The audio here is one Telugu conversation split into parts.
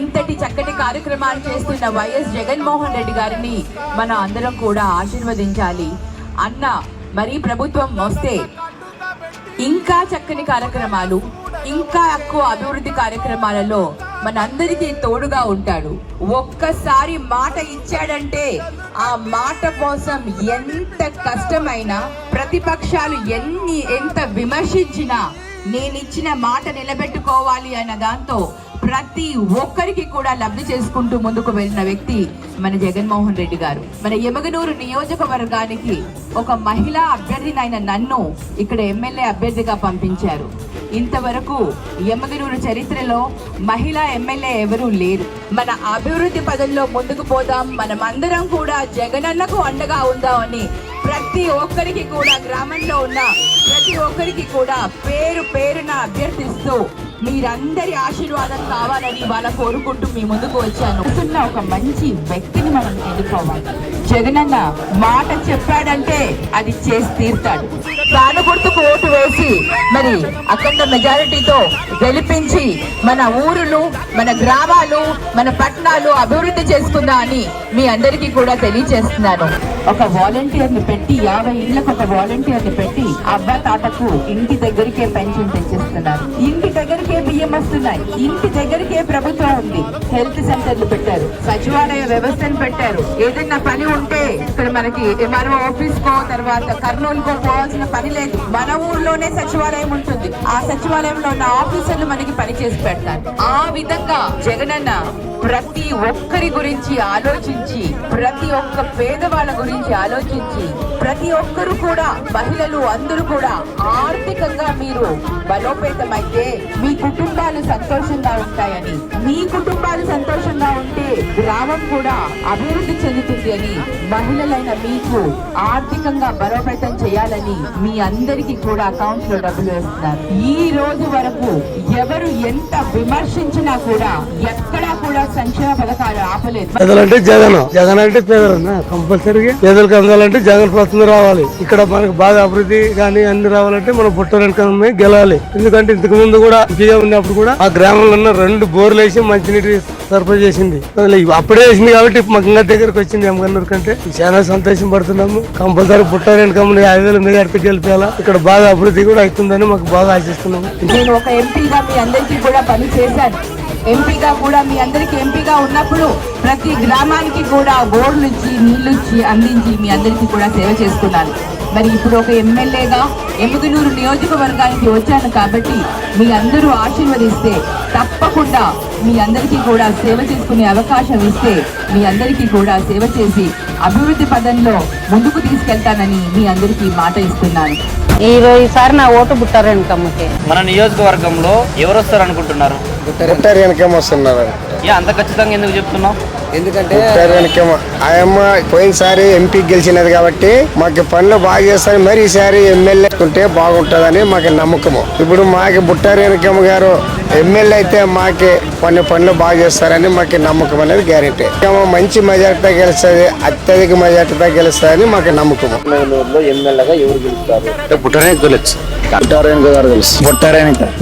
ఇంతటి చక్కటి కార్యక్రమాలు చేస్తున్న వైఎస్ జగన్మోహన్ రెడ్డి గారిని మన అందరం కూడా ఆశీర్వదించాలి. అన్న మరి ప్రభుత్వం వస్తే ఇంకా చక్కని కార్యక్రమాలు, ఇంకా ఎక్కువ అభివృద్ధి కార్యక్రమాలలో మనందరికీ తోడుగా ఉంటాడు. ఒక్కసారి మాట ఇచ్చాడంటే ఆ మాట కోసం ఎంత కష్టమైనా, ప్రతిపక్షాలు ఎంత విమర్శించినా నేనిచ్చిన మాట నిలబెట్టుకోవాలి అన్న దాంతో ప్రతి ఒక్కరికి కూడా లబ్ధి చేసుకుంటూ ముందుకు వెళ్ళిన వ్యక్తి మన జగన్మోహన్ రెడ్డి గారు. మన ఎమగనూరు నియోజకవర్గానికి ఒక మహిళా అభ్యర్థినైన నన్ను ఇక్కడ ఎమ్మెల్యే అభ్యర్థిగా పంపించారు. ఇంతవరకు ఎమగనూరు చరిత్రలో మహిళా ఎమ్మెల్యే ఎవరూ లేరు. మన అభివృద్ధి పదంలో ముందుకు పోదాం, మనమందరం కూడా జగనన్నకు అండగా ఉందామని ప్రతి ఒక్కరికి కూడా, గ్రామంలో ఉన్న ప్రతి ఒక్కరికి కూడా పేరు పేరున అభ్యర్థిస్తూ మీరందరి ఆశీర్వాదం కావాలని వాళ్ళ కోరుకుంటూ మీ ముందుకు వచ్చాను. ఒక మంచి వ్యక్తిని మనం ఎన్నుకోవాలి. జగనన్న మాట చెప్పాడంటే అది చేసి తీరుతాడు. తాను గుర్తుకు ఓటు వేసి మరి అఖండ మెజారిటీతో గెలిపించి మన ఊరులు, మన గ్రామాలు, మన పట్టణాలు అభివృద్ధి చేసుకుందా అని మీ అందరికీ కూడా తెలియజేస్తున్నాను. ఒక వాలంటీర్ని పెట్టి 50 ఇళ్లకు ఒక వాలంటీర్ని పెట్టి అవ్వ తాతకు ఇంటి దగ్గరికే పెన్షన్ తెచ్చిస్తున్నారు. ఇంటి దగ్గరికే బియ్యం వస్తున్నాయి. ఇంటి దగ్గరికే ప్రభుత్వం ఉంది. హెల్త్ సెంటర్లు పెట్టారు, సచివాలయ వ్యవస్థను పెట్టారు. ఏదైనా పని ఉంటే ఇక్కడ మనకి ఎంఆర్ఓ ఆఫీస్ కో, తర్వాత కర్నూలుకో పోవాల్సిన పని లేదు. మన ఊర్లోనే సచివాలయం ఉంటుంది. ఆ సచివాలయంలో ఉన్న ఆఫీసర్లు మనకి పని చేసి పెడతారు. ఆ విధంగా జగనన్న ప్రతి ఒక్కరి గురించి ఆలోచించి, ప్రతి ఒక్క పేదవాళ్ళ గురించి ఆలోచించి, ప్రతి ఒక్కరు కూడా, మహిళలు అందరూ కూడా ఆర్థికంగా మీరు బలోపేతమైతే మీ కుటుంబాలు సంతోషంగా ఉంటాయని, మీ కుటుంబాలు సంతోషంగా ఉంటే గ్రామం కూడా అభివృద్ధి చెందుతుంది అని, మహిళలైన మీకు ఆర్థికంగా బలోపేతం చేయాలని మీ అందరికీ కూడా అకౌంట్స్ లో డబ్బులు వేస్తున్నారు. ఈ రోజు వరకు ఎవరు ఎంత విమర్శించినా కూడా ఎక్కడా కూడా సంక్షేమ పథకాలు ఆపలేదు. పేదలంటే జగన్ అంటే పేదలన్నా కంపల్సరీగా పేదలకు అందాలంటే జగన్ ప్రభుత్వం రావాలి. ఇక్కడ మనకు బాగా అభివృద్ధి కానీ అన్ని రావాలంటే మనం పుట్టడానికి గెలాలి. ఎందుకంటే ఇంతకు ముందు కూడా ఎంపీగా ఉన్నప్పుడు కూడా ఆ గ్రామంలో ఉన్న 2 బోర్లు వేసి మంచినీటి సరఫరా చేసింది. అప్పుడే వేసింది కాబట్టి మాకు ఇంకా దగ్గరకు వచ్చింది ఎమ్మగన్నూరు కంటే. చాలా సంతోషం పడుతున్నాము. కంపల్సరీ పుట్టారెనకమ్మని 5,000 మెజార్టీ గెలిపేయాలా. ఇక్కడ బాగా అభివృద్ధి కూడా అవుతుందని మాకు బాగా ఆశిస్తున్నాము. నేను ఒక ఎంపీగా మీ అందరికీ కూడా పని చేశాను. ఎంపీగా కూడా మీ అందరికి ఎంపీగా ఉన్నప్పుడు ప్రతి గ్రామానికి కూడా బోర్లు ఇచ్చి, నీళ్లు ఇచ్చి, అందించి మీ అందరికీ కూడా సేవ చేసుకున్నాను. మరి ఇప్పుడు ఒక ఎమ్మెల్యేగా ఎమగనూరు నియోజకవర్గానికి వచ్చాను కాబట్టి మీ అందరూ ఆశీర్వదిస్తే తప్పకుండా మీ అందరికీ కూడా సేవ చేసుకునే అవకాశం ఇస్తే మీ అందరికీ కూడా సేవ చేసి అభివృద్ధి పదంలో ముందుకు తీసుకెళ్తానని మీ అందరికీ మాట ఇస్తున్నాను. ఈసారి నా ఓటు బుట్టారెనకమ్మకి. మన నియోజకవర్గంలో ఎవరు వస్తారు అనుకుంటున్నారు? బుట్టారెనకమ్మ వస్తున్నారు. అంత ఖచ్చితంగా ఎందుకు చెప్తున్నావు? ఎందుకంటే ఆయమ్మ పోయినసారి ఎంపీ గెలిచినది కాబట్టి మాకు పనులు బాగా చేస్తారు. మరి ఈసారి ఎమ్మెల్యే ఉంటే బాగుంటుందని మాకు నమ్మకము. ఇప్పుడు మాకు బుట్టారెనకమ్మ గారు ఎమ్మెల్యే అయితే మాకే కొన్ని పనులు బాగా చేస్తారని మాకు నమ్మకం అనేది గ్యారెంటీ. మంచి మెజార్టీతో గెలుస్తుంది, అత్యధిక మెజార్టీతో గెలుస్తుందని మాకు నమ్మకం. ఎమ్మెల్యేగా ఎవరు గెలుస్తారు? బుట్టారెనక గెలుస్తుంది.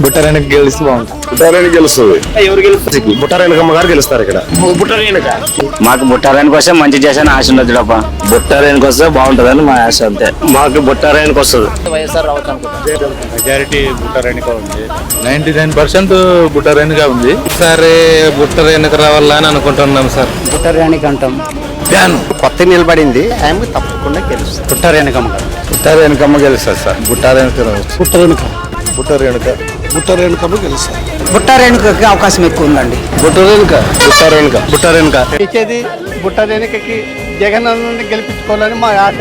బుట్టారెనక గెలిస్తే బాగుంటుంది. బుట్టారెనక గెలుస్తుంది. ఎవరు గెలుస్తారు? బుట్టారెనకమ్మ గారు గెలుస్తారు ఇక్కడ. మాకు బుట్టారాయనికి వస్తే మంచి చేసాను ఆశ ఉండదు తప్ప బుట్టారాయనికి వస్తే బాగుంటుందని మా ఆశ అంతే. మాకు బుట్టారాయనికి వస్తుంది. వైఎస్ఆర్ రావచ్చు అనుకుంటున్నాను. మెజారిటీ బుట్టారెనక ఉంది. 99% బుట్టారెనక ఉంది. సరే బుట్టారెనక రావాలని అనుకుంటున్నాం సార్. బుట్టారాయనికి అంటాం. కొత్త నిలబడింది, ఆమె తప్పకుండా గెలుస్తుంది. బుట్టారెనకమ్మ గెలుస్తారు సార్. బుట్టారెనకమ్మ గెలుస్తారు. బుట్టారాయనికి అవకాశం ఎక్కువ ఉందండి. ఇచ్చేది బుట్టారెనకకి జగన్ గెలిపించుకోవాలని మా ఆశ.